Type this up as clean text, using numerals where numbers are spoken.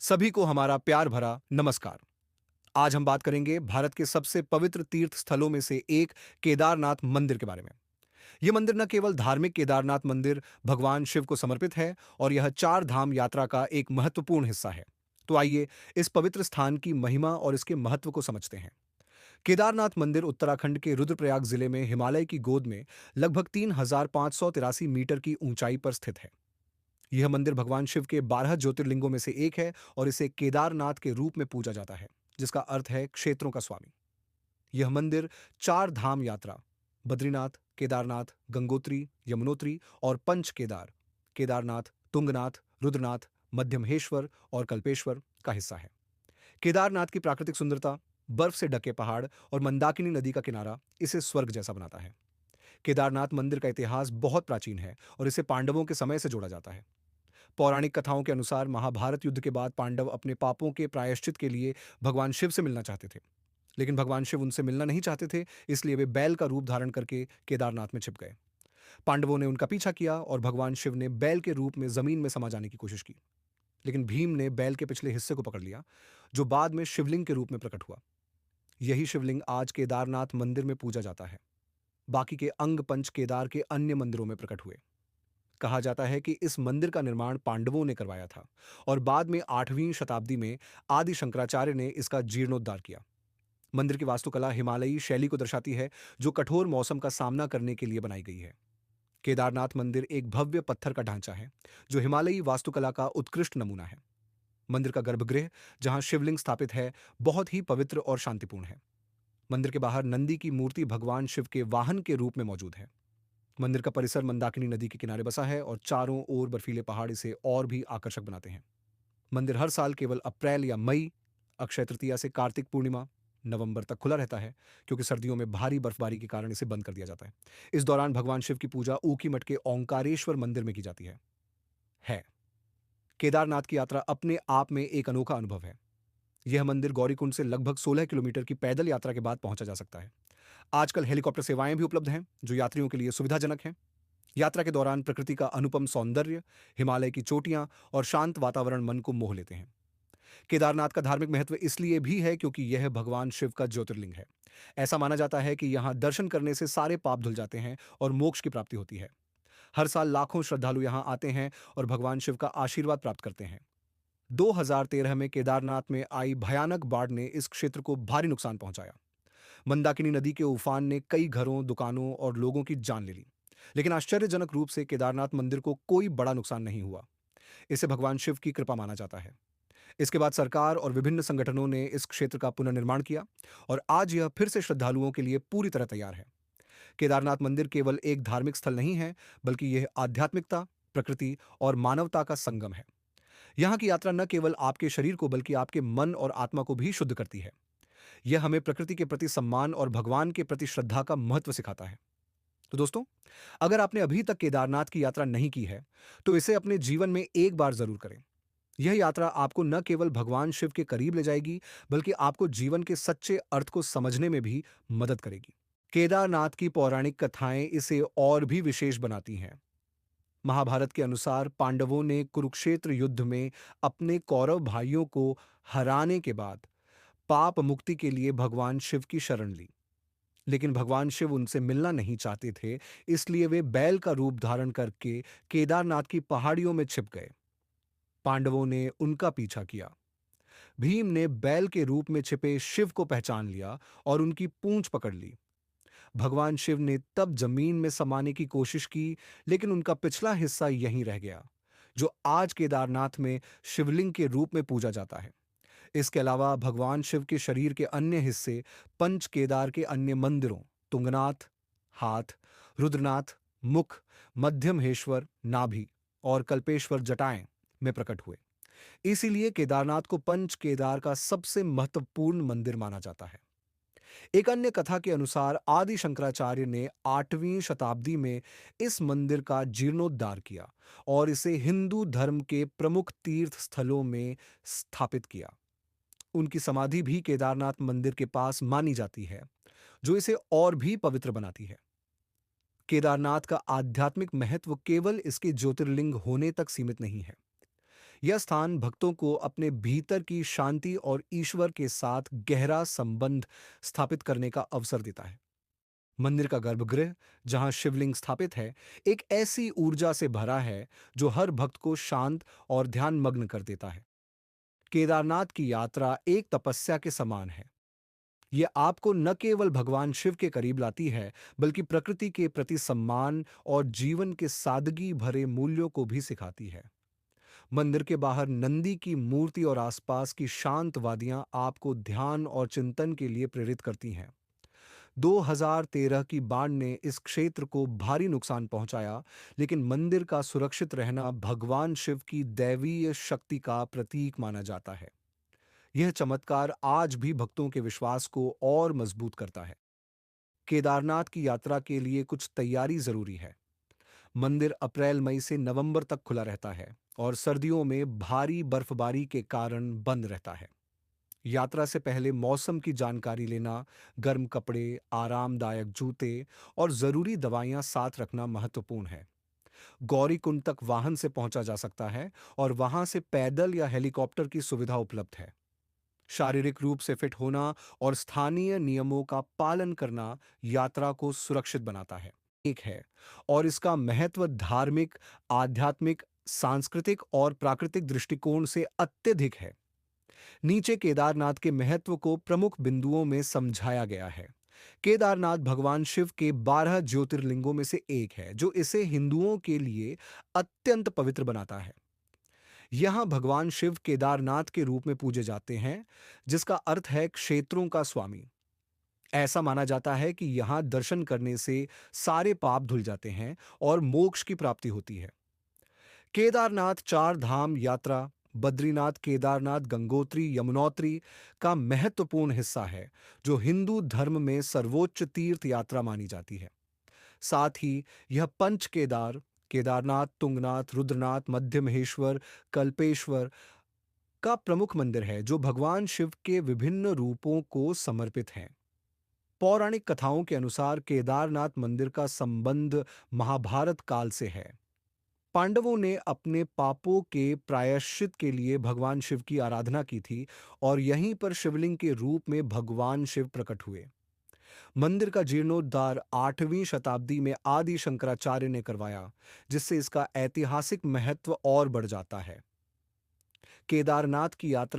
सभी को हमारा प्यार भरा नमस्कार। आज हम बात करेंगे भारत के सबसे पवित्र तीर्थ स्थलों में से एक केदारनाथ मंदिर के बारे में। यह मंदिर न केवल धार्मिक केदारनाथ मंदिर भगवान शिव को समर्पित है और यह चार धाम यात्रा का एक महत्वपूर्ण हिस्सा है। तो आइए इस पवित्र स्थान की महिमा और इसके महत्व को समझते हैं। केदारनाथ मंदिर उत्तराखंड के रुद्रप्रयाग जिले में हिमालय की गोद में लगभग 3,583 मीटर की ऊंचाई पर स्थित है। यह मंदिर भगवान शिव के 12 ज्योतिर्लिंगों में से एक है और इसे केदारनाथ के रूप में पूजा जाता है, जिसका अर्थ है क्षेत्रों का स्वामी। यह मंदिर चार धाम यात्रा बद्रीनाथ, केदारनाथ, गंगोत्री, यमुनोत्री और पंच केदार केदारनाथ, तुंगनाथ, रुद्रनाथ, मध्यमहेश्वर और कल्पेश्वर का हिस्सा है। केदारनाथ की प्राकृतिक सुंदरता, बर्फ से ढके पहाड़ और मंदाकिनी नदी का किनारा इसे स्वर्ग जैसा बनाता है। केदारनाथ मंदिर का इतिहास बहुत प्राचीन है और इसे पांडवों के समय से जोड़ा जाता है। पौराणिक कथाओं के अनुसार महाभारत युद्ध के बाद पांडव अपने पापों के प्रायश्चित के लिए भगवान शिव से मिलना चाहते थे। लेकिन भगवान शिव उनसे मिलना नहीं चाहते थे, इसलिए वे बैल का रूप धारण करके केदारनाथ में छिप गए। पांडवों ने उनका पीछा किया और भगवान शिव ने बैल के रूप में जमीन में समा जाने की कोशिश की। लेकिन भीम ने बैल के पिछले हिस्से को पकड़ लिया, जो बाद में शिवलिंग के रूप में प्रकट हुआ। यही शिवलिंग आज केदारनाथ मंदिर में पूजा जाता है। बाकी के अंग पंच केदार के अन्य मंदिरों में प्रकट हुए। कहा जाता है कि इस मंदिर का निर्माण पांडवों ने करवाया था और बाद में 8वीं शताब्दी में आदि शंकराचार्य ने इसका जीर्णोद्धार किया। मंदिर की वास्तुकला हिमालयी शैली को दर्शाती है, जो कठोर मौसम का सामना करने के लिए बनाई गई है। केदारनाथ मंदिर एक भव्य पत्थर का ढांचा है, जो हिमालयी वास्तुकला का उत्कृष्ट नमूना है। मंदिर का गर्भगृह, जहां शिवलिंग स्थापित है, बहुत ही पवित्र और शांतिपूर्ण है। मंदिर के बाहर नंदी की मूर्ति भगवान शिव के वाहन के रूप में मौजूद है। मंदिर का परिसर मंदाकिनी नदी के किनारे बसा है और चारों ओर बर्फीले पहाड़ इसे और भी आकर्षक बनाते हैं। मंदिर हर साल केवल अप्रैल या मई, अक्षय तृतीया से कार्तिक पूर्णिमा, नवंबर तक खुला रहता है, क्योंकि सर्दियों में भारी बर्फबारी के कारण इसे बंद कर दिया जाता है। इस दौरान भगवान शिव की पूजा ऊखीमठ के ओंकारेश्वर मंदिर में की जाती है। केदारनाथ की यात्रा अपने आप में एक अनोखा अनुभव है। यह मंदिर गौरीकुंड से लगभग 16 किलोमीटर की पैदल यात्रा के बाद पहुंचा जा सकता है। आजकल हेलीकॉप्टर सेवाएं भी उपलब्ध हैं, जो यात्रियों के लिए सुविधाजनक हैं। यात्रा के दौरान प्रकृति का अनुपम सौंदर्य, हिमालय की चोटियां और शांत वातावरण मन को मोह लेते हैं। केदारनाथ का धार्मिक महत्व इसलिए भी है क्योंकि यह भगवान शिव का ज्योतिर्लिंग है। ऐसा माना जाता है कि यहाँ दर्शन करने से सारे पाप धुल जाते हैं और मोक्ष की प्राप्ति होती है। हर साल लाखों श्रद्धालु यहाँ आते हैं और भगवान शिव का आशीर्वाद प्राप्त करते हैं। 2013 में केदारनाथ में आई भयानक बाढ़ ने इस क्षेत्र को भारी नुकसान पहुंचाया। मंदाकिनी नदी के उफान ने कई घरों, दुकानों और लोगों की जान ले ली। लेकिन आश्चर्यजनक रूप से केदारनाथ मंदिर को कोई बड़ा नुकसान नहीं हुआ। इसे भगवान शिव की कृपा माना जाता है। इसके बाद सरकार और विभिन्न संगठनों ने इस क्षेत्र का पुनर्निर्माण किया और आज यह फिर से श्रद्धालुओं के लिए पूरी तरह तैयार है। केदारनाथ मंदिर केवल एक धार्मिक स्थल नहीं है, बल्कि यह आध्यात्मिकता, प्रकृति और मानवता का संगम है। यहाँ की यात्रा न केवल आपके शरीर को बल्कि आपके मन और आत्मा को भी शुद्ध करती है। यह हमें प्रकृति के प्रति सम्मान और भगवान के प्रति श्रद्धा का महत्व सिखाता है। तो दोस्तों, अगर आपने अभी तक केदारनाथ की यात्रा नहीं की है, तो इसे अपने जीवन में एक बार जरूर करें। यह यात्रा आपको न केवल भगवान शिव के करीब ले जाएगी, बल्कि आपको जीवन के सच्चे अर्थ को समझने में भी मदद करेगी। केदारनाथ की पौराणिक कथाएं इसे और भी विशेष बनाती हैं। महाभारत के अनुसार पांडवों ने कुरुक्षेत्र युद्ध में अपने कौरव भाइयों को हराने के बाद पाप मुक्ति के लिए भगवान शिव की शरण ली। लेकिन भगवान शिव उनसे मिलना नहीं चाहते थे, इसलिए वे बैल का रूप धारण करके केदारनाथ की पहाड़ियों में छिप गए। पांडवों ने उनका पीछा किया। भीम ने बैल के रूप में छिपे शिव को पहचान लिया और उनकी पूंछ पकड़ ली। भगवान शिव ने तब जमीन में समाने की कोशिश की, लेकिन उनका पिछला हिस्सा यहीं रह गया, जो आज केदारनाथ में शिवलिंग के रूप में पूजा जाता है। इसके अलावा भगवान शिव के शरीर के अन्य हिस्से पंच केदार के अन्य मंदिरों तुंगनाथ, हाथ, रुद्रनाथ, मुख, मध्यमहेश्वर, नाभि और कल्पेश्वर जटाएं में प्रकट हुए। इसीलिए केदारनाथ को पंच केदार का सबसे महत्वपूर्ण मंदिर माना जाता है। एक अन्य कथा के अनुसार आदि शंकराचार्य ने 8वीं शताब्दी में इस मंदिर का जीर्णोद्धार किया और इसे हिंदू धर्म के प्रमुख तीर्थ स्थलों में स्थापित किया। उनकी समाधि भी केदारनाथ मंदिर के पास मानी जाती है, जो इसे और भी पवित्र बनाती है। केदारनाथ का आध्यात्मिक महत्व केवल इसके ज्योतिर्लिंग होने तक सीमित नहीं है। यह स्थान भक्तों को अपने भीतर की शांति और ईश्वर के साथ गहरा संबंध स्थापित करने का अवसर देता है। मंदिर का गर्भगृह, जहां शिवलिंग स्थापित है, एक ऐसी ऊर्जा से भरा है जो हर भक्त को शांत और ध्यान मग्न कर देता है। केदारनाथ की यात्रा एक तपस्या के समान है। यह आपको न केवल भगवान शिव के करीब लाती है, बल्कि प्रकृति के प्रति सम्मान और जीवन के सादगी भरे मूल्यों को भी सिखाती है। मंदिर के बाहर नंदी की मूर्ति और आसपास की शांत वादियां आपको ध्यान और चिंतन के लिए प्रेरित करती हैं। 2013 की बाढ़ ने इस क्षेत्र को भारी नुकसान पहुंचाया, लेकिन मंदिर का सुरक्षित रहना भगवान शिव की दैवीय शक्ति का प्रतीक माना जाता है। यह चमत्कार आज भी भक्तों के विश्वास को और मजबूत करता है। केदारनाथ की यात्रा के लिए कुछ तैयारी जरूरी है। मंदिर अप्रैल मई से नवंबर तक खुला रहता है और सर्दियों में भारी बर्फबारी के कारण बंद रहता है। यात्रा से पहले मौसम की जानकारी लेना, गर्म कपड़े, आरामदायक जूते और जरूरी दवाइयां साथ रखना महत्वपूर्ण है। गौरीकुंड तक वाहन से पहुंचा जा सकता है और वहां से पैदल या हेलीकॉप्टर की सुविधा उपलब्ध है। शारीरिक रूप से फिट होना और स्थानीय नियमों का पालन करना यात्रा को सुरक्षित बनाता है। एक है और इसका महत्व धार्मिक, आध्यात्मिक, सांस्कृतिक और प्राकृतिक दृष्टिकोण से अत्यधिक है। नीचे केदारनाथ के महत्व को प्रमुख बिंदुओं में समझाया गया है। केदारनाथ भगवान शिव के 12 ज्योतिर्लिंगों में से एक है, जो इसे हिंदुओं के लिए अत्यंत पवित्र बनाता है। यहाँ भगवान शिव केदारनाथ के रूप में पूजे जाते हैं, जिसका अर्थ है क्षेत्रों का स्वामी। ऐसा माना जाता है कि यहाँ दर्शन करने से सारे पाप धुल जाते हैं और मोक्ष की प्राप्ति होती है। केदारनाथ चार धाम यात्रा, बद्रीनाथ, केदारनाथ, गंगोत्री, यमुनोत्री का महत्वपूर्ण हिस्सा है, जो हिंदू धर्म में सर्वोच्च तीर्थ यात्रा मानी जाती है। साथ ही यह पंच केदार, केदारनाथ, तुंगनाथ, रुद्रनाथ, मध्य महेश्वर, कल्पेश्वर का प्रमुख मंदिर है, जो भगवान शिव के विभिन्न रूपों को समर्पित हैं। पौराणिक कथाओं के अनुसार केदारनाथ मंदिर का संबंध महाभारत काल से है। पांडवों ने अपने पापों के प्रायश्चित के लिए भगवान शिव की आराधना की थी और यहीं पर शिवलिंग के रूप में भगवान शिव प्रकट हुए। मंदिर का जीर्णोद्धार 8वीं शताब्दी में आदि शंकराचार्य ने करवाया, जिससे इसका ऐतिहासिक महत्व और बढ़ जाता है। केदारनाथ की यात्रा